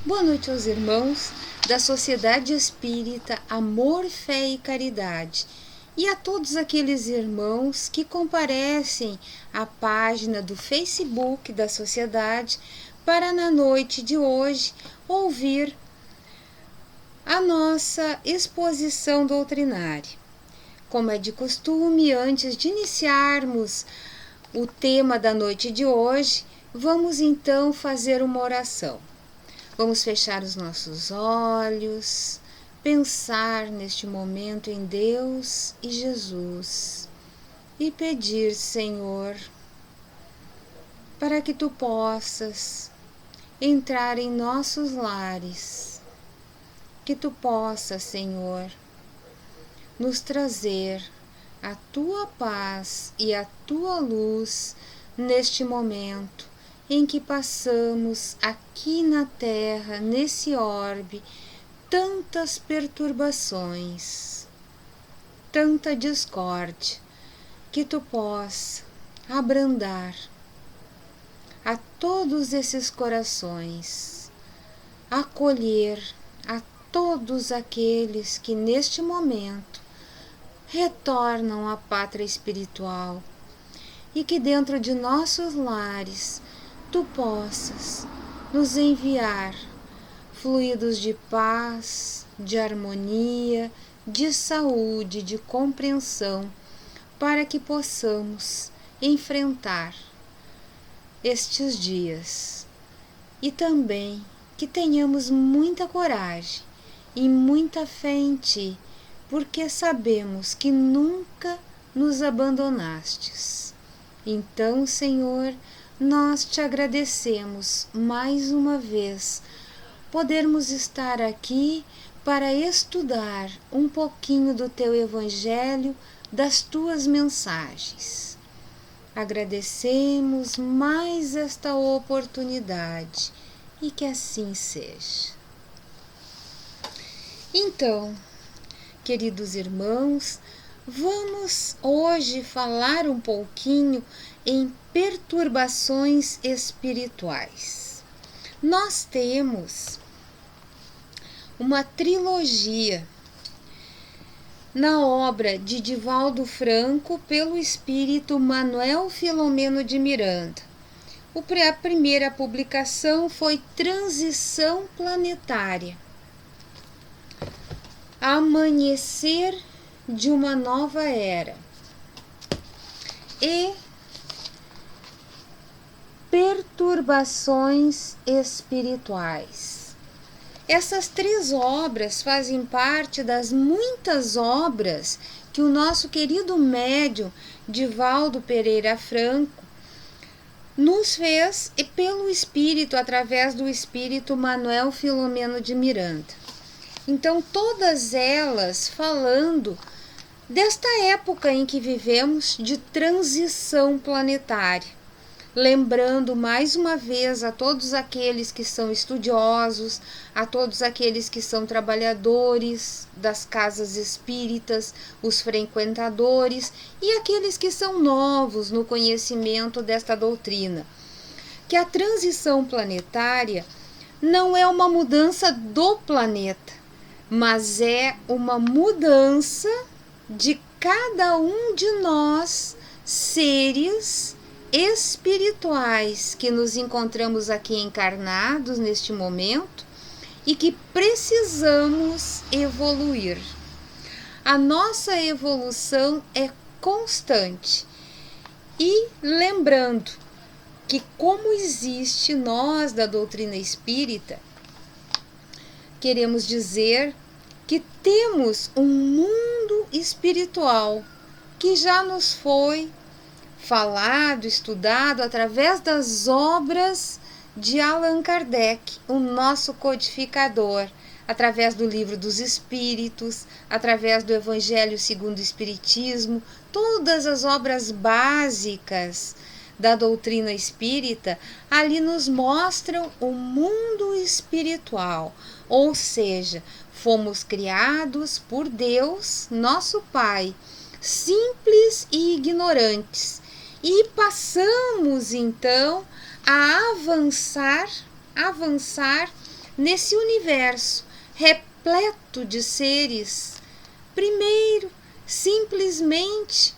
Boa noite aos irmãos da Sociedade Espírita Amor, Fé e Caridade e a todos aqueles irmãos que comparecem à página do Facebook da Sociedade para na noite de hoje ouvir a nossa exposição doutrinária. Como é de costume, antes de iniciarmos o tema da noite de hoje, vamos então fazer uma oração. Vamos fechar os nossos olhos, pensar neste momento em Deus e Jesus e pedir, Senhor, para que Tu possas entrar em nossos lares, que Tu possas, Senhor, nos trazer a Tua paz e a Tua luz neste momento em que passamos aqui na Terra, nesse orbe, tantas perturbações, tanta discórdia, que Tu possa abrandar a todos esses corações, acolher a todos aqueles que neste momento retornam à pátria espiritual e que dentro de nossos lares Tu possas nos enviar fluidos de paz, de harmonia, de saúde, de compreensão, para que possamos enfrentar estes dias e também que tenhamos muita coragem e muita fé em Ti, porque sabemos que nunca nos abandonastes. Então, Senhor, nós Te agradecemos mais uma vez podermos estar aqui para estudar um pouquinho do Teu Evangelho, das Tuas mensagens. Agradecemos mais esta oportunidade e que assim seja. Então, queridos irmãos, vamos hoje falar um pouquinho em perturbações espirituais. Nós temos uma trilogia na obra de Divaldo Franco pelo espírito Manuel Filomeno de Miranda. A primeira publicação foi Transição Planetária, Amanhecer de uma Nova Era e Perturbações Espirituais. Essas três obras fazem parte das muitas obras que o nosso querido médium Divaldo Pereira Franco nos fez e pelo Espírito, através do Espírito Manuel Filomeno de Miranda. Então, todas elas falando desta época em que vivemos de transição planetária. Lembrando mais uma vez a todos aqueles que são estudiosos, a todos aqueles que são trabalhadores das casas espíritas, os frequentadores e aqueles que são novos no conhecimento desta doutrina, que a transição planetária não é uma mudança do planeta, mas é uma mudança de cada um de nós, seres espirituais que nos encontramos aqui encarnados neste momento e que precisamos evoluir. A nossa evolução é constante. E lembrando que, como existe nós da doutrina espírita, queremos dizer que temos um mundo espiritual que já nos foi falado, estudado através das obras de Allan Kardec, o nosso codificador, através do Livro dos Espíritos, através do Evangelho segundo o Espiritismo, todas as obras básicas da doutrina espírita ali nos mostram o mundo espiritual, ou seja, fomos criados por Deus, nosso Pai, simples e ignorantes, e passamos então a avançar nesse universo repleto de seres, primeiro, simplesmente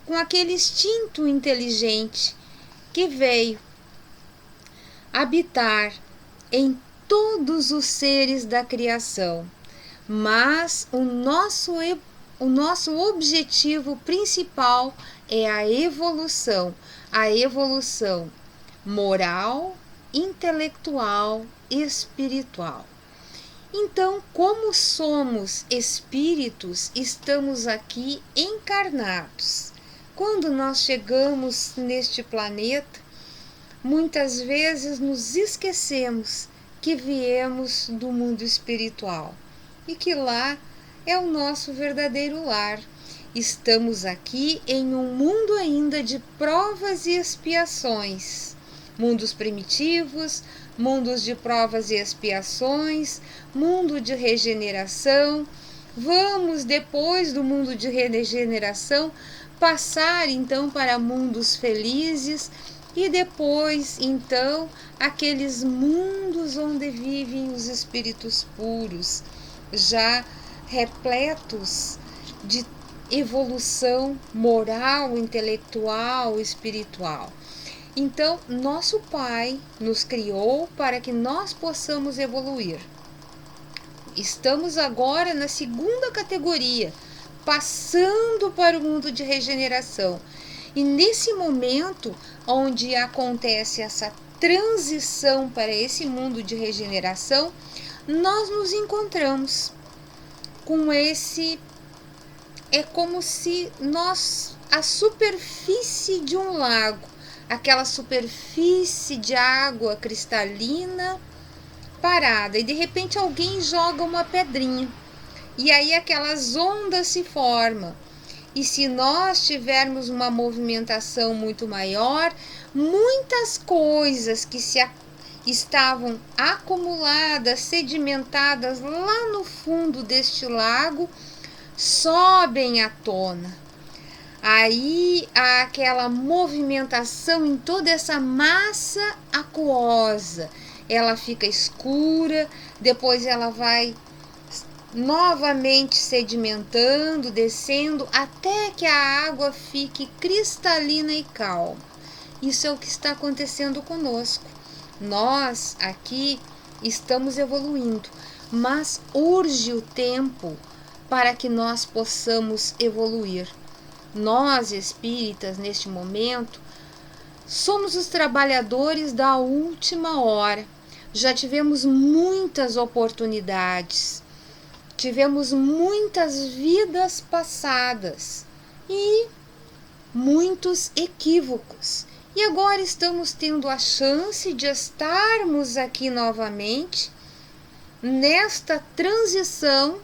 com aquele instinto inteligente que veio habitar em todos os seres da criação. Mas o nosso objetivo principal é a evolução moral, intelectual e espiritual. Então, como somos espíritos, estamos aqui encarnados. Quando nós chegamos neste planeta, muitas vezes nos esquecemos que viemos do mundo espiritual e que lá é o nosso verdadeiro lar. Estamos aqui em um mundo ainda de provas e expiações. Mundos primitivos, mundos de provas e expiações, mundo de regeneração. Vamos, depois do mundo de regeneração, passar então para mundos felizes e depois, então, aqueles mundos onde vivem os espíritos puros, já repletos de evolução moral, intelectual, espiritual. Então, nosso Pai nos criou para que nós possamos evoluir. Estamos agora na segunda categoria, passando para o mundo de regeneração. E nesse momento, onde acontece essa transição para esse mundo de regeneração, nós nos encontramos com esse... É como se a superfície de um lago, aquela superfície de água cristalina parada, e de repente alguém joga uma pedrinha e aí aquelas ondas se formam. E se nós tivermos uma movimentação muito maior, muitas coisas que estavam acumuladas, sedimentadas lá no fundo deste lago, sobem à tona. Aí há aquela movimentação em toda essa massa aquosa. Ela fica escura, depois ela vai novamente sedimentando, descendo, até que a água fique cristalina e calma. Isso é o que está acontecendo conosco. Nós aqui estamos evoluindo, mas urge o tempo para que nós possamos evoluir. Nós, espíritas, neste momento, somos os trabalhadores da última hora. Já tivemos muitas oportunidades, tivemos muitas vidas passadas e muitos equívocos. E agora estamos tendo a chance de estarmos aqui novamente nesta transição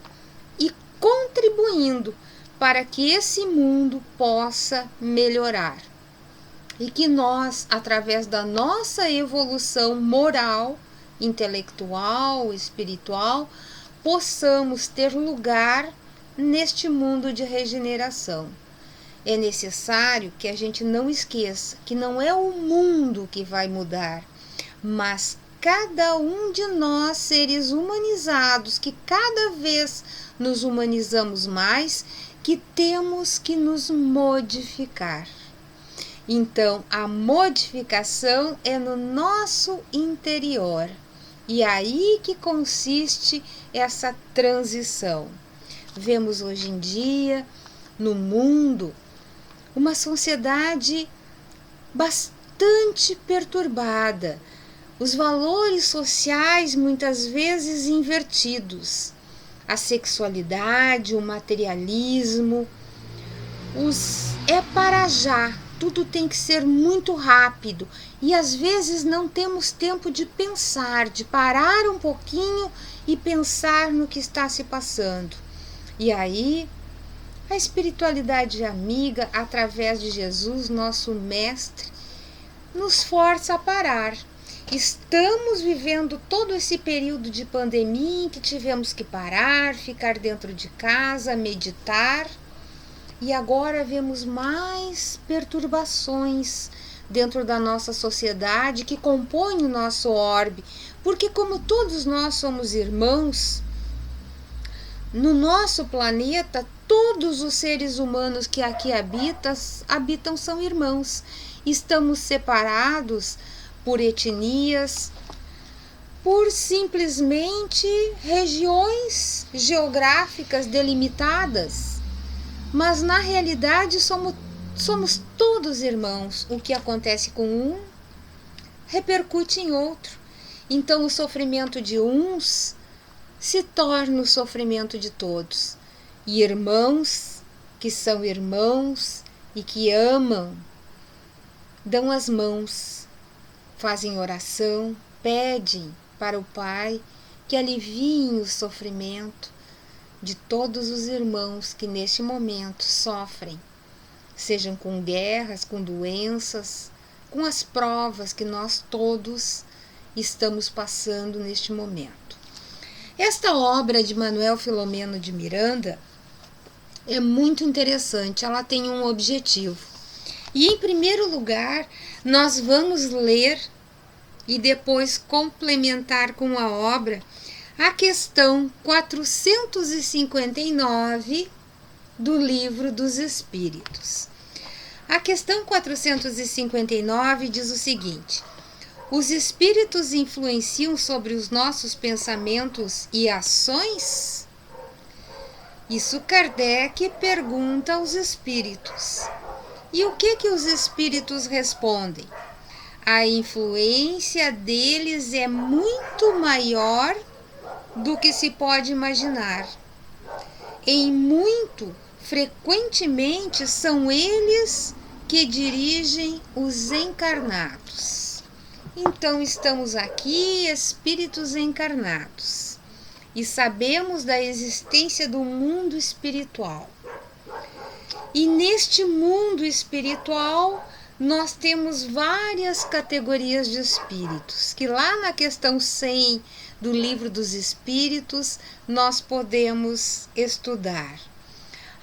e contribuindo para que esse mundo possa melhorar. E que nós, através da nossa evolução moral, intelectual, espiritual, possamos ter lugar neste mundo de regeneração. É necessário que a gente não esqueça que não é o mundo que vai mudar, mas cada um de nós, seres humanizados, que cada vez nos humanizamos mais, que temos que nos modificar. Então, a modificação é no nosso interior. E aí que consiste essa transição. Vemos hoje em dia, no mundo, uma sociedade bastante perturbada. Os valores sociais muitas vezes invertidos. A sexualidade, o materialismo, é para já. Tudo tem que ser muito rápido e às vezes não temos tempo de pensar, de parar um pouquinho e pensar no que está se passando. E aí, a espiritualidade amiga, através de Jesus, nosso mestre, nos força a parar. Estamos vivendo todo esse período de pandemia em que tivemos que parar, ficar dentro de casa, meditar. E agora vemos mais perturbações dentro da nossa sociedade que compõe o nosso orbe, porque como todos nós somos irmãos, no nosso planeta, todos os seres humanos que aqui habitam são irmãos. Estamos separados por etnias, por simplesmente regiões geográficas delimitadas, mas na realidade somos todos irmãos. O que acontece com um repercute em outro. Então o sofrimento de uns se torna o sofrimento de todos. E irmãos que são irmãos e que amam, dão as mãos, fazem oração, pedem para o Pai que aliviem o sofrimento de todos os irmãos que neste momento sofrem, sejam com guerras, com doenças, com as provas que nós todos estamos passando neste momento. Esta obra de Manuel Filomeno de Miranda é muito interessante, ela tem um objetivo. E em primeiro lugar, nós vamos ler e depois complementar com a obra a questão 459 do Livro dos Espíritos. A questão 459 diz o seguinte: os espíritos influenciam sobre os nossos pensamentos e ações? Isso Kardec pergunta aos espíritos. E o que os espíritos respondem? A influência deles é muito maior do que se pode imaginar. Em muito, frequentemente, são eles que dirigem os encarnados. Então, estamos aqui, espíritos encarnados, e sabemos da existência do mundo espiritual. E neste mundo espiritual, nós temos várias categorias de espíritos, que lá na questão 100 do Livro dos Espíritos, nós podemos estudar.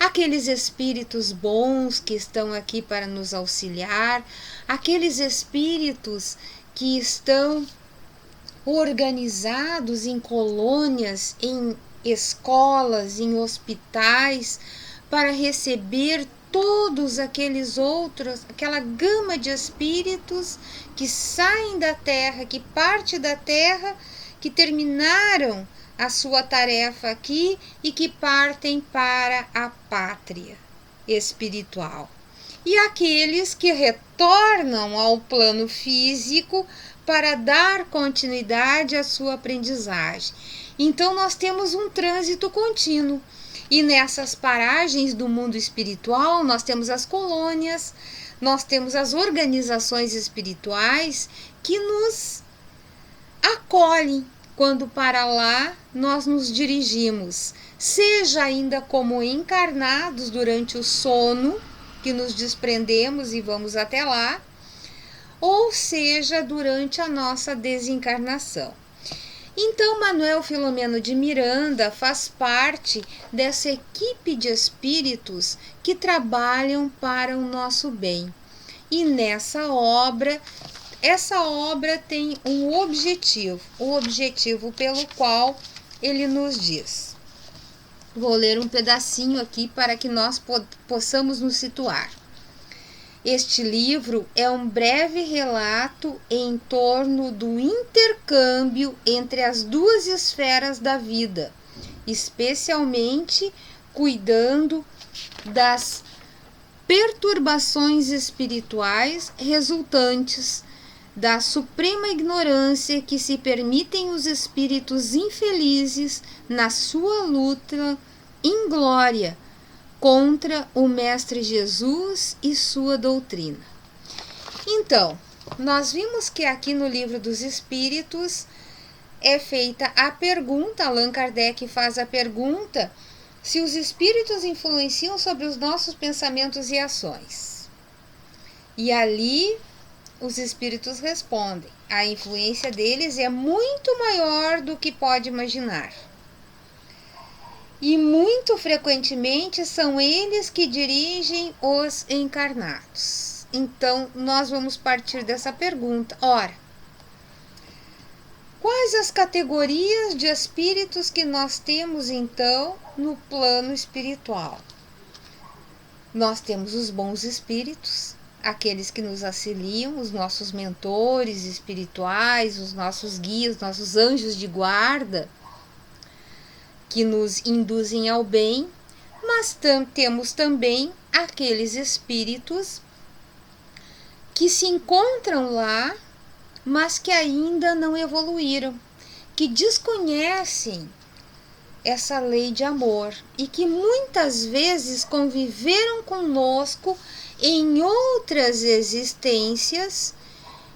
Aqueles espíritos bons que estão aqui para nos auxiliar, aqueles espíritos que estão organizados em colônias, em escolas, em hospitais, para receber todos aqueles outros, aquela gama de espíritos que saem da Terra, que parte da Terra, que terminaram a sua tarefa aqui e que partem para a pátria espiritual. E aqueles que retornam ao plano físico para dar continuidade à sua aprendizagem. Então nós temos um trânsito contínuo. E nessas paragens do mundo espiritual, nós temos as colônias, nós temos as organizações espirituais que nos acolhem quando para lá nós nos dirigimos, seja ainda como encarnados durante o sono, que nos desprendemos e vamos até lá, ou seja durante a nossa desencarnação. Então, Manuel Filomeno de Miranda faz parte dessa equipe de espíritos que trabalham para o nosso bem. E nessa obra, essa obra tem um objetivo, o objetivo pelo qual ele nos diz. Vou ler um pedacinho aqui para que nós possamos nos situar. Este livro é um breve relato em torno do intercâmbio entre as duas esferas da vida, especialmente cuidando das perturbações espirituais resultantes da suprema ignorância que se permitem os espíritos infelizes na sua luta inglória contra o Mestre Jesus e sua doutrina. Então, nós vimos que aqui no Livro dos Espíritos é feita a pergunta, Allan Kardec faz a pergunta, se os espíritos influenciam sobre os nossos pensamentos e ações. E ali os espíritos respondem, a influência deles é muito maior do que pode imaginar. E muito frequentemente são eles que dirigem os encarnados. Então, nós vamos partir dessa pergunta. Ora, quais as categorias de espíritos que nós temos, então, no plano espiritual? Nós temos os bons espíritos, aqueles que nos auxiliam, os nossos mentores espirituais, os nossos guias, nossos anjos de guarda, que nos induzem ao bem, mas temos também aqueles espíritos que se encontram lá, mas que ainda não evoluíram, que desconhecem essa lei de amor e que muitas vezes conviveram conosco em outras existências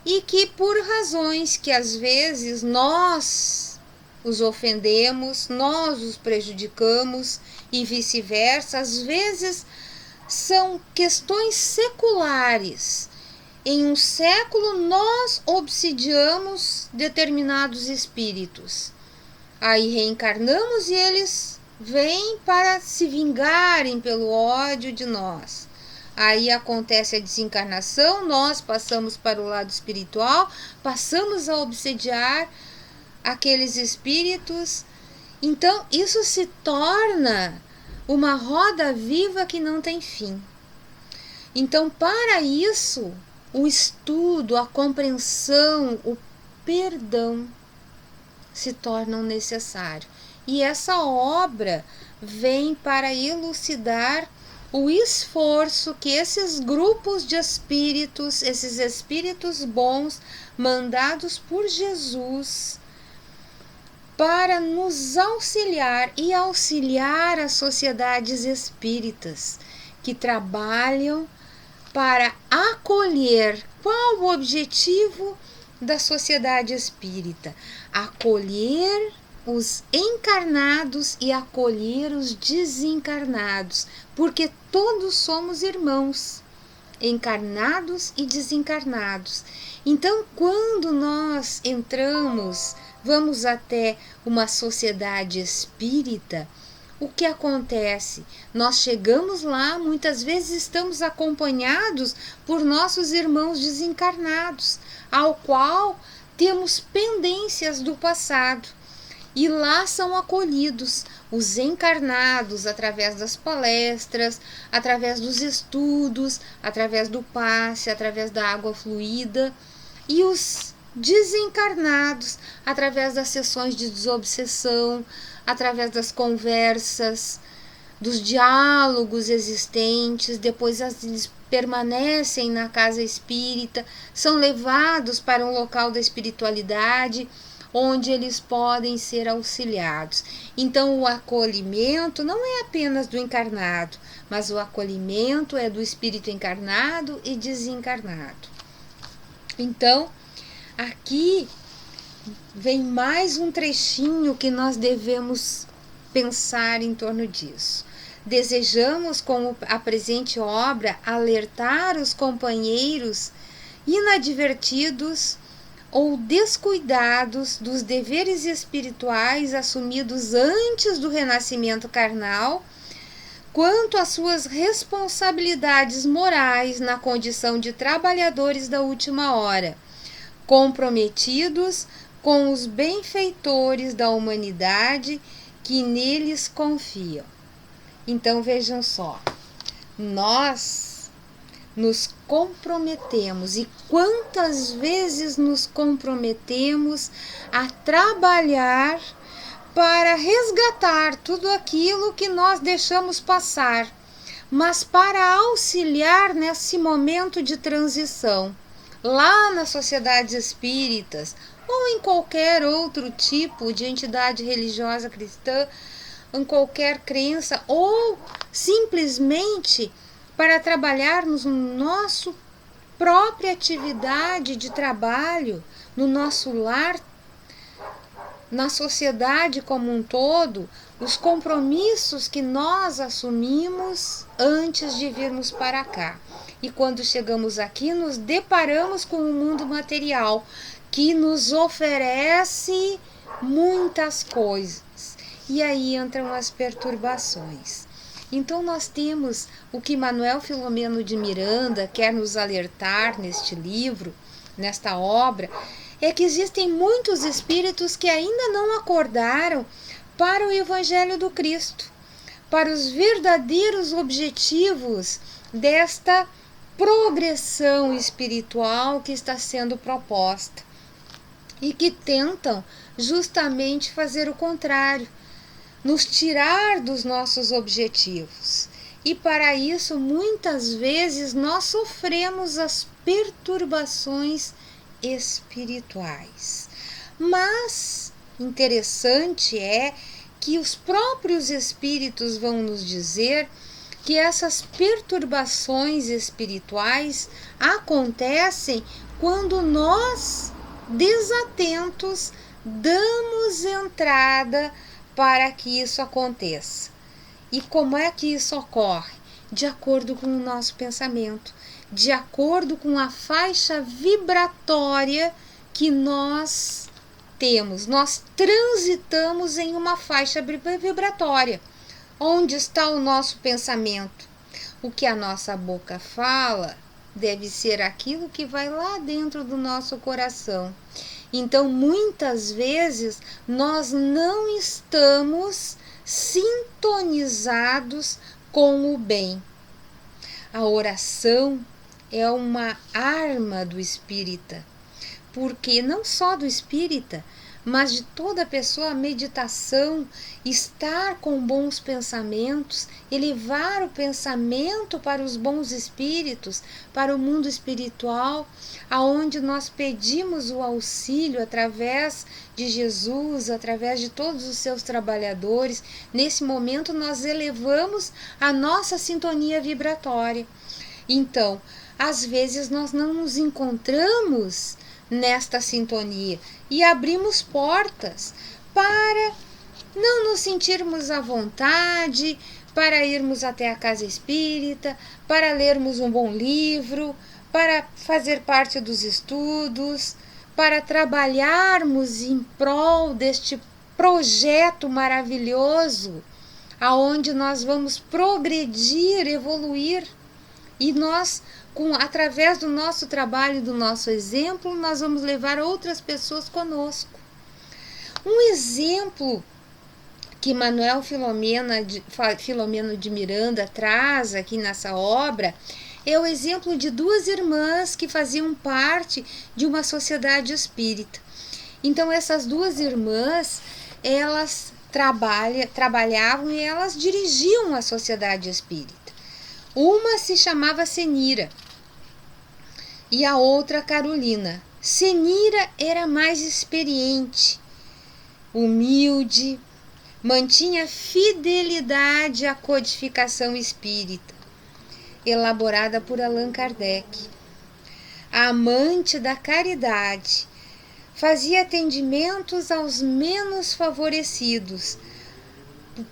e que por razões que às vezes nós os ofendemos, nós os prejudicamos e vice-versa, às vezes são questões seculares. Em um século nós obsidiamos determinados espíritos. Aí reencarnamos e eles vêm para se vingarem pelo ódio de nós. Aí acontece a desencarnação, nós passamos para o lado espiritual, passamos a obsediar aqueles espíritos. Então isso se torna uma roda viva que não tem fim. Então, para isso, o estudo, a compreensão, o perdão se tornam necessários. E essa obra vem para elucidar o esforço que esses grupos de espíritos, esses espíritos bons, mandados por Jesus, para nos auxiliar e auxiliar as sociedades espíritas que trabalham para acolher. Qual o objetivo da sociedade espírita? Acolher os encarnados e acolher os desencarnados, porque todos somos irmãos, encarnados e desencarnados. Então, quando nós entramos, vamos até uma sociedade espírita, o que acontece? Nós chegamos lá, muitas vezes estamos acompanhados por nossos irmãos desencarnados, ao qual temos pendências do passado. E lá são acolhidos os encarnados através das palestras, através dos estudos, através do passe, através da água fluida, e os desencarnados através das sessões de desobsessão, através das conversas, dos diálogos existentes. Depois eles permanecem na casa espírita, são levados para um local da espiritualidade, onde eles podem ser auxiliados. Então, o acolhimento não é apenas do encarnado, mas o acolhimento é do espírito encarnado e desencarnado. Então, aqui vem mais um trechinho que nós devemos pensar em torno disso. Desejamos, com a presente obra, alertar os companheiros inadvertidos ou descuidados dos deveres espirituais assumidos antes do renascimento carnal, quanto às suas responsabilidades morais na condição de trabalhadores da última hora, comprometidos com os benfeitores da humanidade que neles confiam. Então vejam só, nós nos comprometemos, e quantas vezes nos comprometemos a trabalhar para resgatar tudo aquilo que nós deixamos passar, mas para auxiliar nesse momento de transição, lá nas sociedades espíritas ou em qualquer outro tipo de entidade religiosa cristã, em qualquer crença, ou simplesmente para trabalharmos no nosso própria atividade de trabalho, no nosso lar, na sociedade como um todo, os compromissos que nós assumimos antes de virmos para cá. E quando chegamos aqui, nos deparamos com o mundo material, que nos oferece muitas coisas. E aí entram as perturbações. Então nós temos o que Manuel Filomeno de Miranda quer nos alertar neste livro, nesta obra, é que existem muitos espíritos que ainda não acordaram para o Evangelho do Cristo, para os verdadeiros objetivos desta progressão espiritual que está sendo proposta e que tentam justamente fazer o contrário, nos tirar dos nossos objetivos. E para isso, muitas vezes, nós sofremos as perturbações espirituais. Mas interessante é que os próprios espíritos vão nos dizer que essas perturbações espirituais acontecem quando nós, desatentos, damos entrada para que isso aconteça. E como é que isso ocorre? De acordo com o nosso pensamento, de acordo com a faixa vibratória que nós temos. Nós transitamos em uma faixa vibratória. Onde está o nosso pensamento? O que a nossa boca fala deve ser aquilo que vai lá dentro do nosso coração. Então, muitas vezes, nós não estamos sintonizados com o bem. A oração é uma arma do espírita, porque não só do espírita, mas de toda pessoa, a meditação, estar com bons pensamentos, elevar o pensamento para os bons espíritos, para o mundo espiritual, aonde nós pedimos o auxílio através de Jesus, através de todos os seus trabalhadores. Nesse momento nós elevamos a nossa sintonia vibratória. Então, às vezes nós não nos encontramos nesta sintonia e abrimos portas para não nos sentirmos à vontade, para irmos até a casa espírita, para lermos um bom livro, para fazer parte dos estudos, para trabalharmos em prol deste projeto maravilhoso, aonde nós vamos progredir, evoluir. E nós, através do nosso trabalho, do nosso exemplo, nós vamos levar outras pessoas conosco. Um exemplo que Manuel Filomeno de Miranda traz aqui nessa obra é o exemplo de duas irmãs que faziam parte de uma sociedade espírita. Então, essas duas irmãs, elas trabalhavam e elas dirigiam a sociedade espírita. Uma se chamava Senira e a outra Carolina. Senira era mais experiente, humilde, mantinha fidelidade à codificação espírita, elaborada por Allan Kardec. A amante da caridade, fazia atendimentos aos menos favorecidos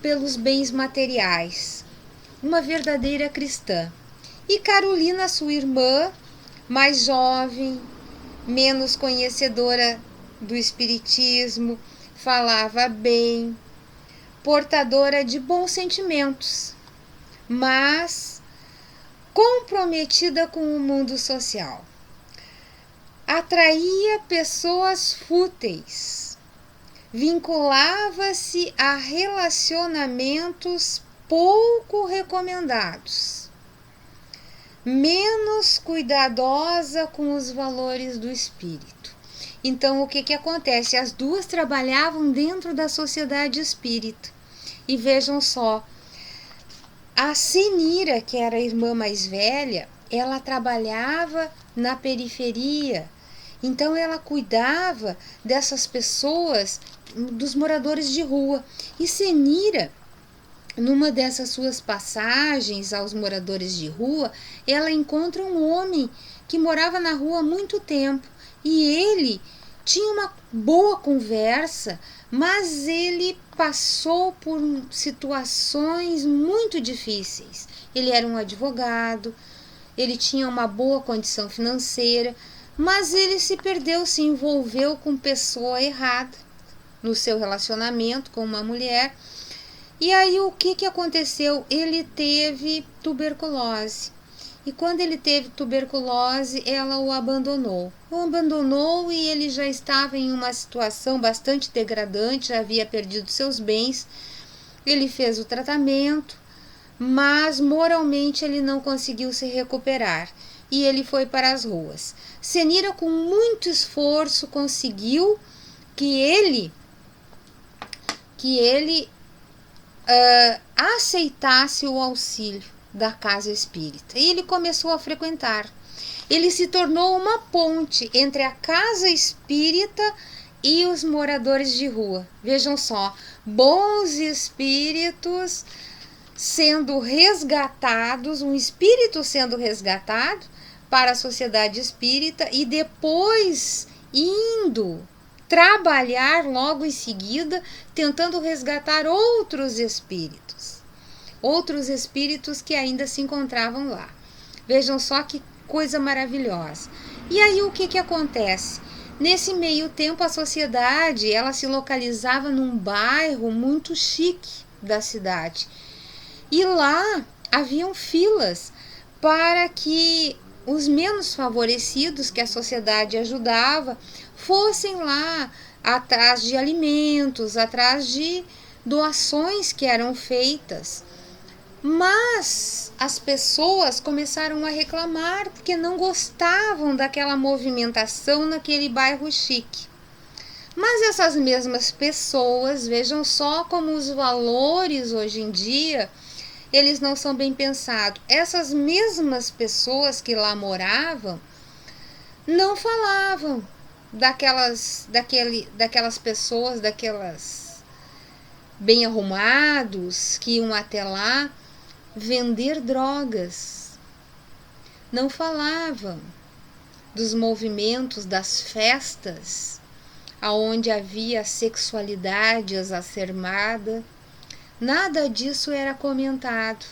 pelos bens materiais, uma verdadeira cristã. E Carolina, sua irmã, mais jovem, menos conhecedora do espiritismo, falava bem, portadora de bons sentimentos, mas comprometida com o mundo social. Atraía pessoas fúteis, vinculava-se a relacionamentos pouco recomendados, menos cuidadosa com os valores do espírito. Então, o que acontece? As duas trabalhavam dentro da sociedade espírita. E vejam só, a Senira, que era a irmã mais velha, ela trabalhava na periferia. Então, ela cuidava dessas pessoas, dos moradores de rua. E Senira, numa dessas suas passagens aos moradores de rua, ela encontra um homem que morava na rua há muito tempo. E ele tinha uma boa conversa, mas ele passou por situações muito difíceis. Ele era um advogado, ele tinha uma boa condição financeira, mas ele se perdeu, se envolveu com pessoa errada no seu relacionamento com uma mulher. E aí o que aconteceu? Ele teve tuberculose. E quando ele teve tuberculose, ela o abandonou. O abandonou e ele já estava em uma situação bastante degradante, já havia perdido seus bens. Ele fez o tratamento, mas moralmente ele não conseguiu se recuperar e ele foi para as ruas. Senira, com muito esforço, conseguiu que ele aceitasse o auxílio da casa espírita. E ele começou a frequentar. Ele se tornou uma ponte entre a casa espírita e os moradores de rua. Vejam só, bons espíritos sendo resgatados, um espírito sendo resgatado para a sociedade espírita e depois indo trabalhar logo em seguida, tentando resgatar outros espíritos que ainda se encontravam lá. Vejam só que coisa maravilhosa. E aí o que acontece? Nesse meio tempo, a sociedade ela se localizava num bairro muito chique da cidade. E lá haviam filas para que os menos favorecidos que a sociedade ajudava fossem lá atrás de alimentos, atrás de doações que eram feitas. Mas as pessoas começaram a reclamar porque não gostavam daquela movimentação naquele bairro chique. Mas essas mesmas pessoas, vejam só como os valores hoje em dia, eles não são bem pensados. Essas mesmas pessoas que lá moravam não falavam daquelas pessoas, daquelas bem arrumados que iam até lá vender drogas. Não falavam dos movimentos, das festas, aonde havia sexualidade exacerbada. Nada disso era comentado,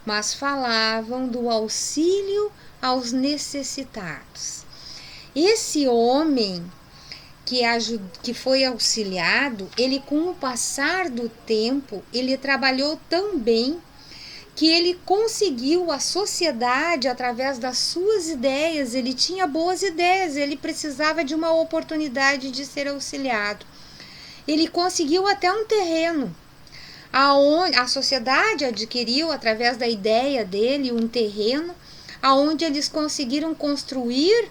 mas falavam do auxílio aos necessitados. Esse homem que foi auxiliado, ele, com o passar do tempo, ele trabalhou tão bem que ele conseguiu a sociedade através das suas ideias. Ele tinha boas ideias, ele precisava de uma oportunidade de ser auxiliado. Ele conseguiu até um terreno. A sociedade adquiriu, através da ideia dele, um terreno onde eles conseguiram construir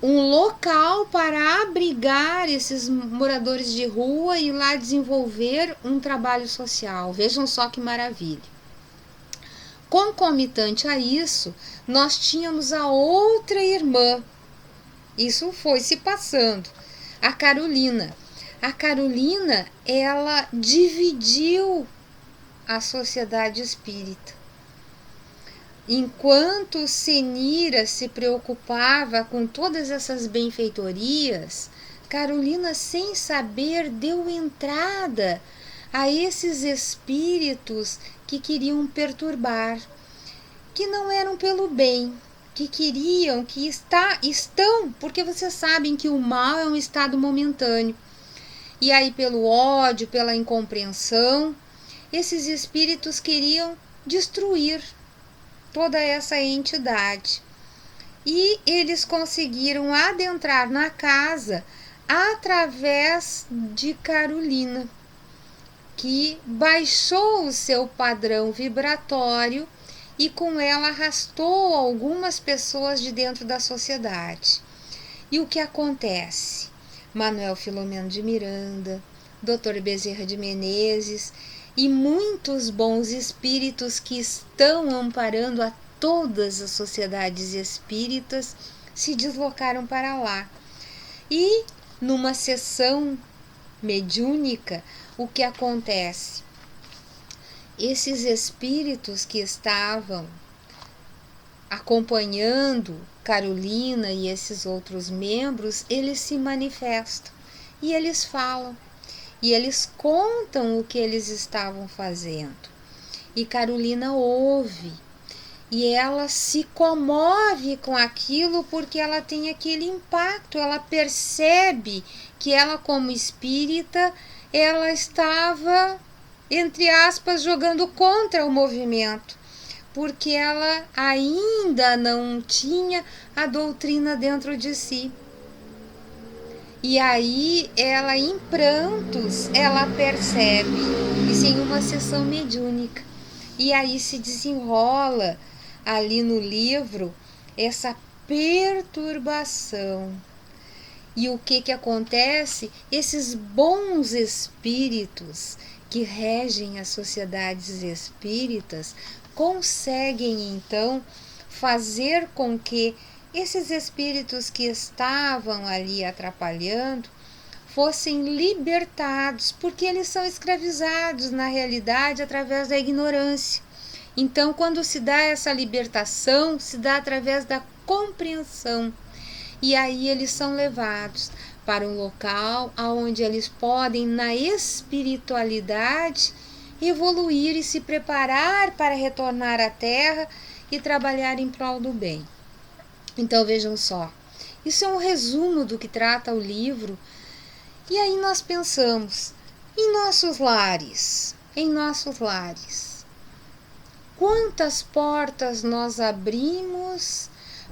um local para abrigar esses moradores de rua e lá desenvolver um trabalho social. Vejam só que maravilha. Concomitante a isso, nós tínhamos a outra irmã. Isso foi se passando. A Carolina. A Carolina, ela dividiu a sociedade espírita. Enquanto Senira se preocupava com todas essas benfeitorias, Carolina, sem saber, deu entrada a esses espíritos que queriam perturbar, que não eram pelo bem, que queriam, que estão, porque vocês sabem que o mal é um estado momentâneo. E aí, pelo ódio, pela incompreensão, esses espíritos queriam destruir toda essa entidade. E eles conseguiram adentrar na casa através de Carolina, que baixou o seu padrão vibratório e com ela arrastou algumas pessoas de dentro da sociedade. E o que acontece? Manuel Filomeno de Miranda, Dr. Bezerra de Menezes e muitos bons espíritos que estão amparando a todas as sociedades espíritas se deslocaram para lá. E numa sessão mediúnica, o que acontece? Esses espíritos que estavam acompanhando Carolina e esses outros membros, eles se manifestam e eles falam. E eles contam o que eles estavam fazendo. E Carolina ouve. E ela se comove com aquilo porque ela tem aquele impacto. Ela percebe que ela, como espírita, ela estava entre aspas, jogando contra o movimento, porque ela ainda não tinha a doutrina dentro de si. E aí ela, em prantos, ela percebe, isso em uma sessão mediúnica. E aí se desenrola ali no livro essa perturbação. E o que acontece? Esses bons espíritos que regem as sociedades espíritas conseguem então fazer com que esses espíritos que estavam ali atrapalhando fossem libertados, porque eles são escravizados na realidade através da ignorância. Então, quando se dá essa libertação, se dá através da compreensão. E aí eles são levados para um local onde eles podem, na espiritualidade, evoluir e se preparar para retornar à Terra e trabalhar em prol do bem. Então vejam só, isso é um resumo do que trata o livro. E aí nós pensamos, em nossos lares, quantas portas nós abrimos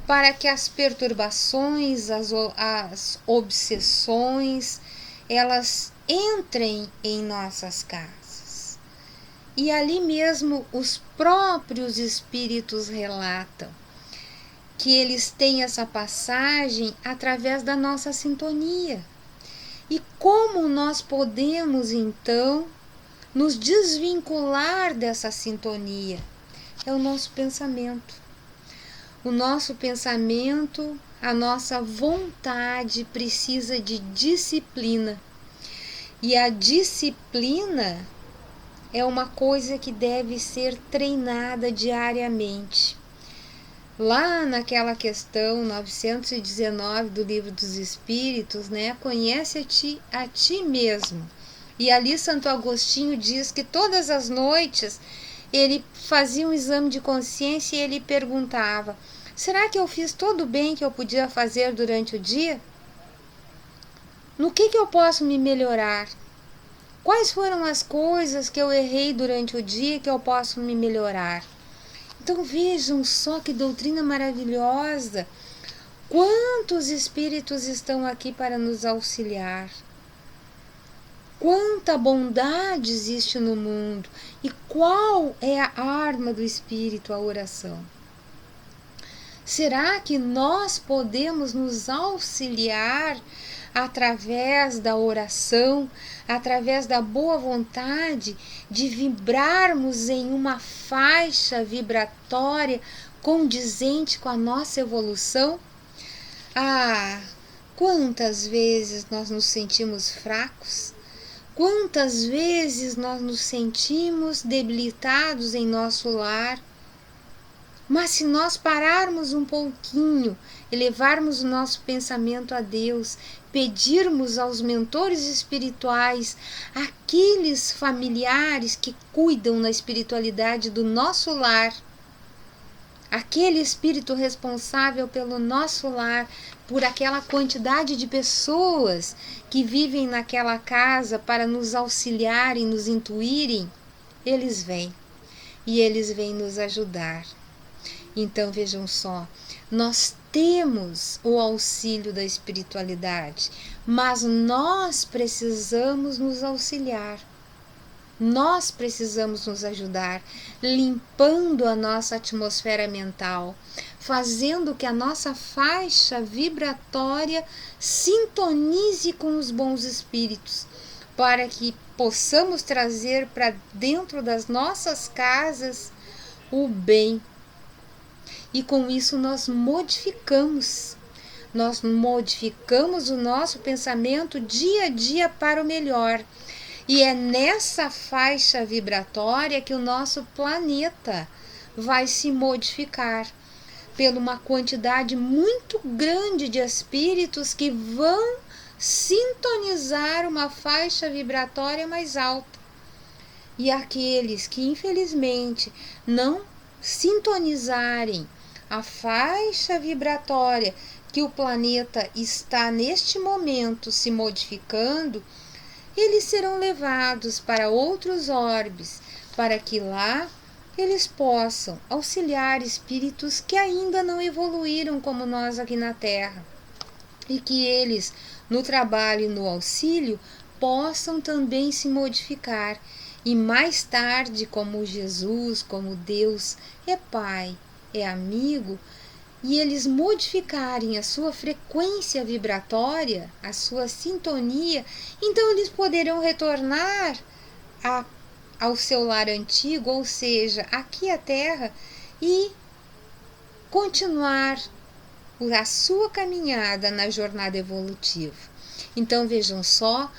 para que as perturbações, as obsessões, elas entrem em nossas casas. E ali mesmo os próprios espíritos relatam que eles têm essa passagem através da nossa sintonia. E como nós podemos então nos desvincular dessa sintonia? É o nosso pensamento. O nosso pensamento, a nossa vontade precisa de disciplina. E a disciplina é uma coisa que deve ser treinada diariamente. Lá naquela questão 919 do Livro dos Espíritos, né? Conhece a ti mesmo. E ali Santo Agostinho diz que todas as noites ele fazia um exame de consciência e ele perguntava: será que eu fiz todo o bem que eu podia fazer durante o dia? No que eu posso me melhorar? Quais foram as coisas que eu errei durante o dia que eu posso me melhorar? Então vejam só que doutrina maravilhosa. Quantos espíritos estão aqui para nos auxiliar? Quanta bondade existe no mundo. E qual é a arma do espírito, a oração? Será que nós podemos nos auxiliar através da oração, através da boa vontade, de vibrarmos em uma faixa vibratória condizente com a nossa evolução? Ah, quantas vezes nós nos sentimos fracos? Quantas vezes nós nos sentimos debilitados em nosso lar? Mas se nós pararmos um pouquinho, elevarmos o nosso pensamento a Deus, pedirmos aos mentores espirituais, aqueles familiares que cuidam na espiritualidade do nosso lar, aquele espírito responsável pelo nosso lar, por aquela quantidade de pessoas que vivem naquela casa para nos auxiliarem, nos intuírem, eles vêm e eles vêm nos ajudar. Então vejam só, nós temos o auxílio da espiritualidade, mas nós precisamos nos auxiliar. Nós precisamos nos ajudar, limpando a nossa atmosfera mental, fazendo que a nossa faixa vibratória sintonize com os bons espíritos, para que possamos trazer para dentro das nossas casas o bem. E com isso nós modificamos o nosso pensamento dia a dia para o melhor. E é nessa faixa vibratória que o nosso planeta vai se modificar, por uma quantidade muito grande de espíritos que vão sintonizar uma faixa vibratória mais alta. E aqueles que infelizmente não sintonizarem a faixa vibratória que o planeta está neste momento se modificando, eles serão levados para outros orbes, para que lá eles possam auxiliar espíritos que ainda não evoluíram como nós aqui na Terra. E que eles, no trabalho e no auxílio, possam também se modificar. E mais tarde, como Jesus, como Deus é Pai, é amigo, e eles modificarem a sua frequência vibratória, a sua sintonia, então eles poderão retornar ao seu lar antigo, ou seja, aqui à Terra, e continuar a sua caminhada na jornada evolutiva. Então vejam só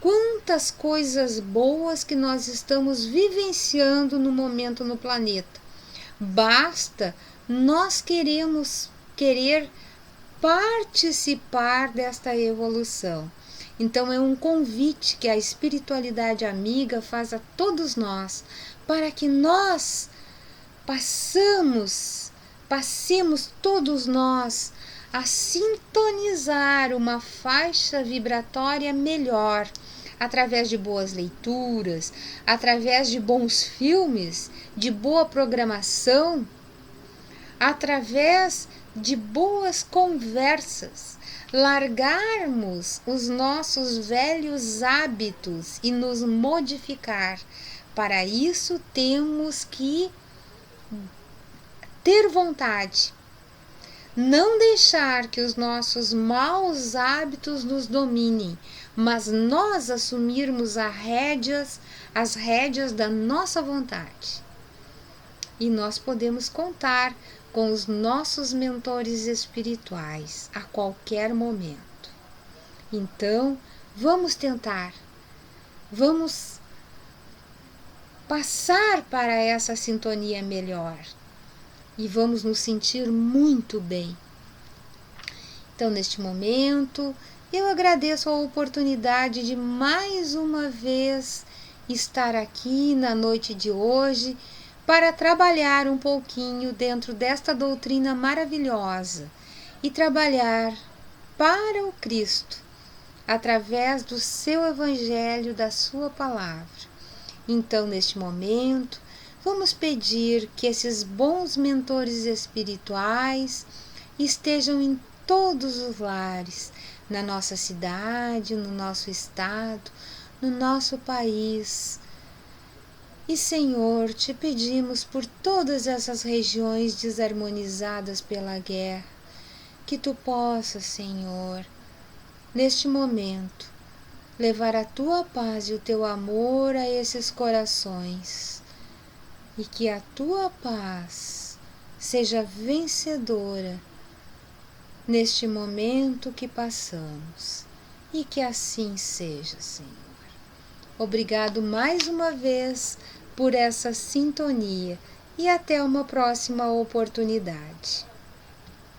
quantas coisas boas que nós estamos vivenciando no momento no planeta. Basta nós querer participar desta evolução. Então é um convite que a espiritualidade amiga faz a todos nós, para que nós passemos todos nós a sintonizar uma faixa vibratória melhor, através de boas leituras, através de bons filmes, de boa programação, através de boas conversas, largarmos os nossos velhos hábitos e nos modificar. Para isso temos que ter vontade, não deixar que os nossos maus hábitos nos dominem, mas nós assumirmos as rédeas da nossa vontade. E nós podemos contar com os nossos mentores espirituais a qualquer momento. Então, vamos tentar, vamos passar para essa sintonia melhor e vamos nos sentir muito bem. Então, neste momento, eu agradeço a oportunidade de mais uma vez estar aqui na noite de hoje para trabalhar um pouquinho dentro desta doutrina maravilhosa e trabalhar para o Cristo através do seu Evangelho, da sua palavra. Então, neste momento, vamos pedir que esses bons mentores espirituais estejam em todos os lares, na nossa cidade, no nosso estado, no nosso país. E, Senhor, te pedimos por todas essas regiões desarmonizadas pela guerra, que tu possas, Senhor, neste momento, levar a tua paz e o teu amor a esses corações, e que a tua paz seja vencedora neste momento que passamos, e que assim seja, Senhor. Obrigado mais uma vez por essa sintonia e até uma próxima oportunidade.